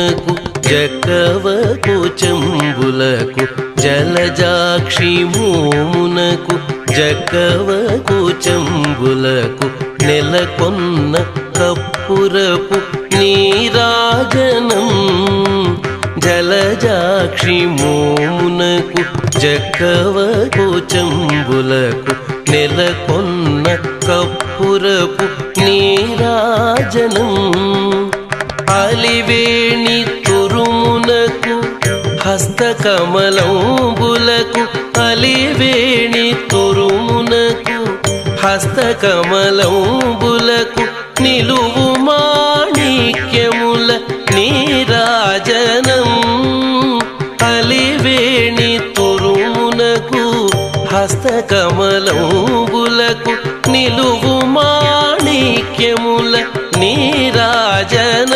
మోమునకు జక్కవకు చెంబులకు జలజాక్షి మోమునకు జక్కవకు చెంబులకు నెలకొన్న కప్పురపు నీరాజనం జలజాక్షి మోమునకు జక్కవకు చెంబులకు నెలకొన్న కప్పురపు నీరాజనం అలివేణి తురుమునకు హస్తకమలంబులకు అలివేణి తురుమునకు హస్తకమలంబులకు నిలువు మాణిక్యముల నీరాజనం అలివేణి తురుమునకు హస్తకమలంబులకు నిలువు మాణిక్యముల నీరాజనం